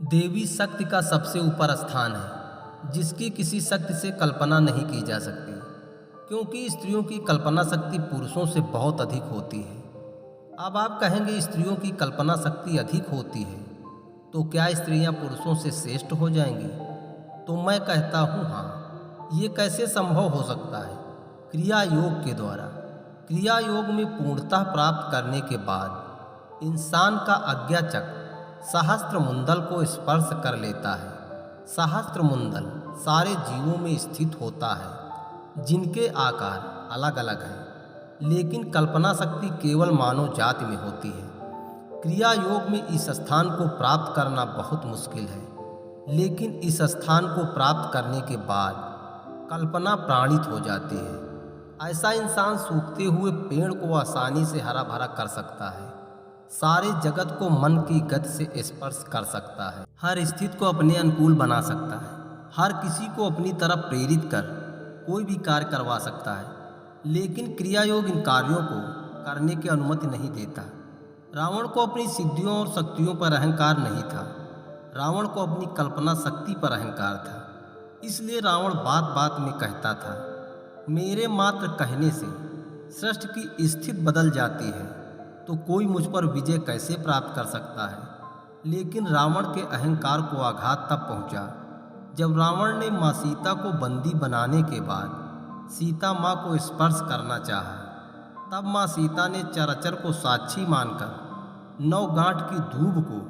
देवी शक्ति का सबसे ऊपर स्थान है, जिसकी किसी शक्ति से कल्पना नहीं की जा सकती, क्योंकि स्त्रियों की कल्पना शक्ति पुरुषों से बहुत अधिक होती है। अब आप कहेंगे स्त्रियों की कल्पना शक्ति अधिक होती है, तो क्या स्त्रियां पुरुषों से श्रेष्ठ हो जाएंगी? तो मैं कहता हूँ हाँ, ये कैसे संभव हो सकता है? क्रिया योग के द्वारा। क्रिया योग में पूर्णता प्राप्त करने के बाद इंसान का आज्ञा चक्र सहस्त्र मुंडल को स्पर्श कर लेता है। सहस्त्र मुंडल सारे जीवों में स्थित होता है, जिनके आकार अलग अलग हैं, लेकिन कल्पना शक्ति केवल मानव जाति में होती है। क्रिया योग में इस स्थान को प्राप्त करना बहुत मुश्किल है, लेकिन इस स्थान को प्राप्त करने के बाद कल्पना प्राणित हो जाती है। ऐसा इंसान सूखते हुए पेड़ को आसानी से हरा भरा कर सकता है, सारे जगत को मन की गति से स्पर्श कर सकता है, हर स्थिति को अपने अनुकूल बना सकता है, हर किसी को अपनी तरफ प्रेरित कर कोई भी कार्य करवा सकता है। लेकिन क्रिया योग इन कार्यों को करने की अनुमति नहीं देता। रावण को अपनी सिद्धियों और शक्तियों पर अहंकार नहीं था, रावण को अपनी कल्पना शक्ति पर अहंकार था। इसलिए रावण बात बात में कहता था, मेरे मात्र कहने से सृष्टि की स्थिति बदल जाती है, तो कोई मुझ पर विजय कैसे प्राप्त कर सकता है? लेकिन रावण के अहंकार को आघात तब पहुंचा जब रावण ने माँ सीता को बंदी बनाने के बाद सीता माँ को स्पर्श करना चाहा। तब माँ सीता ने चराचर को साक्षी मानकर 9 गांठ की धूप को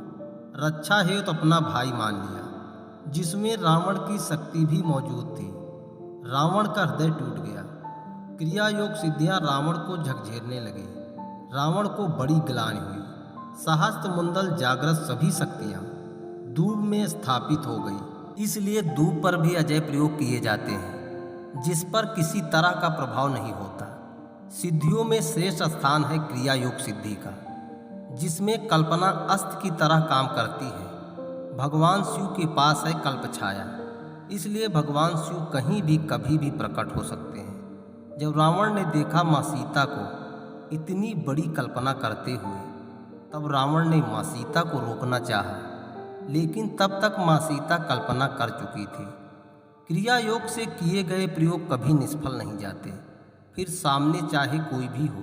रक्षा हेतु अपना भाई मान लिया, जिसमें रावण की शक्ति भी मौजूद थी। रावण का हृदय टूट गया। क्रिया योग सिद्धियां रावण को झकझोरने लगी। रावण को बड़ी ग्लानि हुई। सहस्त्र मुंडल जागृत सभी शक्तियां दूब में स्थापित हो गई। इसलिए दूब पर भी अजय प्रयोग किए जाते हैं, जिस पर किसी तरह का प्रभाव नहीं होता। सिद्धियों में श्रेष्ठ स्थान है क्रिया योग सिद्धि का, जिसमें कल्पना अस्त्र की तरह काम करती है। भगवान शिव के पास है कल्प छाया, इसलिए भगवान शिव कहीं भी कभी भी प्रकट हो सकते हैं। जब रावण ने देखा माँ सीता को इतनी बड़ी कल्पना करते हुए, तब रावण ने माँ सीता को रोकना चाहा, लेकिन तब तक माँ सीता कल्पना कर चुकी थी। क्रिया योग से किए गए प्रयोग कभी निष्फल नहीं जाते, फिर सामने चाहे कोई भी हो,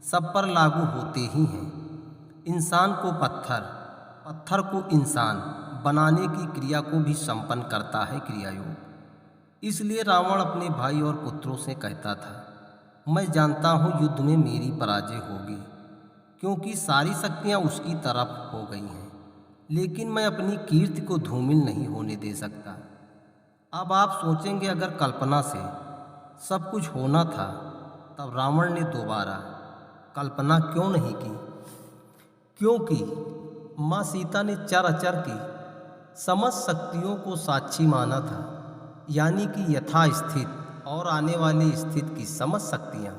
सब पर लागू होते ही हैं। इंसान को पत्थर, पत्थर को इंसान बनाने की क्रिया को भी संपन्न करता है क्रिया योग। इसलिए रावण अपने भाई और पुत्रों से कहता था, मैं जानता हूँ युद्ध में मेरी पराजय होगी, क्योंकि सारी शक्तियाँ उसकी तरफ हो गई हैं, लेकिन मैं अपनी कीर्ति को धूमिल नहीं होने दे सकता। अब आप सोचेंगे, अगर कल्पना से सब कुछ होना था, तब रावण ने दोबारा कल्पना क्यों नहीं की? क्योंकि माँ सीता ने चराचर की समस्त शक्तियों को साक्षी माना था, यानी कि यथास्थित और आने वाली स्थिति की समस्त शक्तियाँ।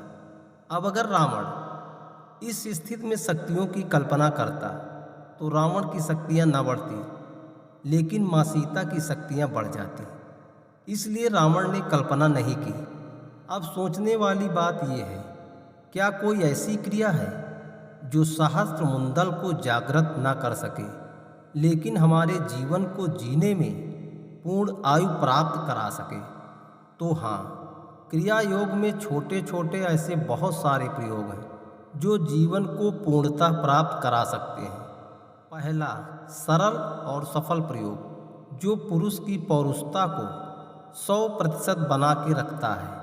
अब अगर रावण इस स्थिति में शक्तियों की कल्पना करता, तो रावण की शक्तियाँ न बढ़ती, लेकिन माँ सीता की शक्तियाँ बढ़ जाती। इसलिए रावण ने कल्पना नहीं की। अब सोचने वाली बात यह है, क्या कोई ऐसी क्रिया है जो सहस्त्र मुंडल को जागृत न कर सके, लेकिन हमारे जीवन को जीने में पूर्ण आयु प्राप्त करा सके? तो हाँ, क्रिया योग में छोटे छोटे ऐसे बहुत सारे प्रयोग हैं जो जीवन को पूर्णता प्राप्त करा सकते हैं। पहला, सरल और सफल प्रयोग जो पुरुष की पौरुषता को 100% बना के रखता है।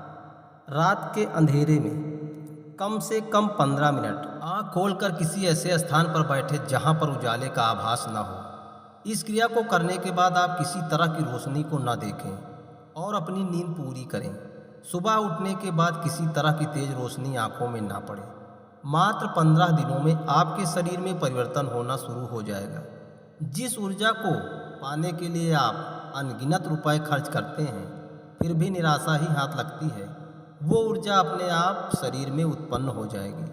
रात के अंधेरे में कम से कम 15 मिनट आँख खोलकर किसी ऐसे स्थान पर बैठे जहाँ पर उजाले का आभास न हो। इस क्रिया को करने के बाद आप किसी तरह की रोशनी को न देखें और अपनी नींद पूरी करें। सुबह उठने के बाद किसी तरह की तेज रोशनी आँखों में ना पड़े। मात्र 15 दिनों में आपके शरीर में परिवर्तन होना शुरू हो जाएगा। जिस ऊर्जा को पाने के लिए आप अनगिनत रुपए खर्च करते हैं, फिर भी निराशा ही हाथ लगती है, वो ऊर्जा अपने आप शरीर में उत्पन्न हो जाएगी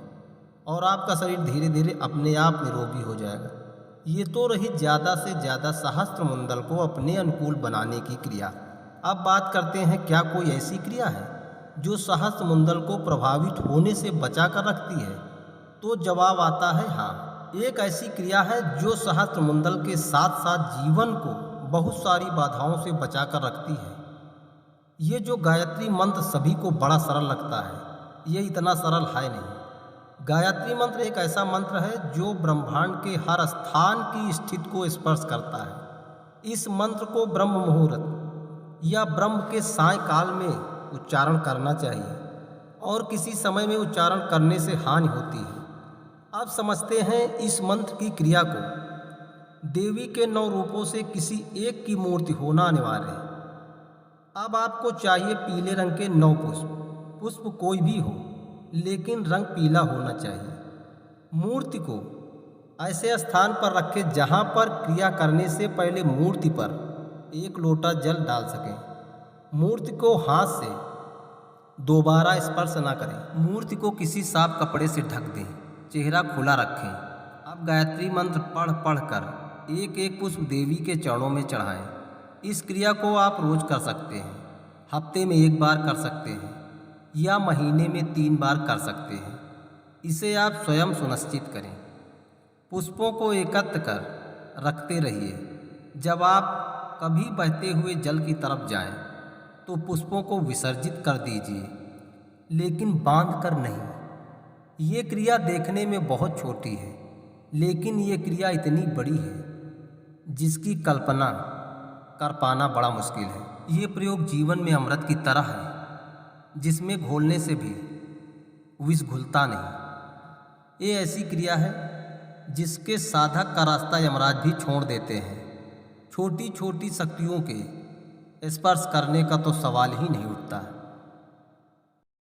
और आपका शरीर धीरे धीरे अपने आप निरोगी हो जाएगा। ये तो रही ज़्यादा से ज़्यादा सहस्त्र मुंडल को अपने अनुकूल बनाने की क्रिया। अब बात करते हैं, क्या कोई ऐसी क्रिया है जो सहस्त्र मुंडल को प्रभावित होने से बचा कर रखती है? तो जवाब आता है हाँ, एक ऐसी क्रिया है जो सहस्त्रमुंडल के साथ साथ जीवन को बहुत सारी बाधाओं से बचाकर रखती है। ये जो गायत्री मंत्र सभी को बड़ा सरल लगता है, ये इतना सरल है नहीं। गायत्री मंत्र एक ऐसा मंत्र है जो ब्रह्मांड के हर स्थान की स्थिति को स्पर्श करता है। इस मंत्र को ब्रह्म मुहूर्त या ब्रह्म के सायंकाल में उच्चारण करना चाहिए और किसी समय में उच्चारण करने से हानि होती है। आप समझते हैं इस मंत्र की क्रिया को। देवी के 9 रूपों से किसी एक की मूर्ति होना अनिवार्य है। अब आपको चाहिए पीले रंग के 9 पुष्प। पुष्प कोई भी हो, लेकिन रंग पीला होना चाहिए। मूर्ति को ऐसे स्थान पर रखें जहां पर क्रिया करने से पहले मूर्ति पर 1 लोटा जल डाल सकें। मूर्ति को हाथ से दोबारा स्पर्श न करें। मूर्ति को किसी साफ कपड़े से ढक दें। चेहरा खुला रखें। अब गायत्री मंत्र पढ़ कर एक एक पुष्प देवी के चरणों में चढ़ाएं। इस क्रिया को आप रोज कर सकते हैं, हफ्ते में 1 बार कर सकते हैं या महीने में 3 बार कर सकते हैं। इसे आप स्वयं सुनिश्चित करें। पुष्पों को एकत्र कर रखते रहिए। जब आप कभी बहते हुए जल की तरफ जाएं, तो पुष्पों को विसर्जित कर दीजिए, लेकिन बांध कर नहीं। ये क्रिया देखने में बहुत छोटी है, लेकिन ये क्रिया इतनी बड़ी है जिसकी कल्पना कर पाना बड़ा मुश्किल है। ये प्रयोग जीवन में अमृत की तरह है, जिसमें घोलने से भी विष घुलता नहीं। ये ऐसी क्रिया है जिसके साधक का रास्ता यमराज भी छोड़ देते हैं। छोटी छोटी शक्तियों के स्पर्श करने का तो सवाल ही नहीं उठता।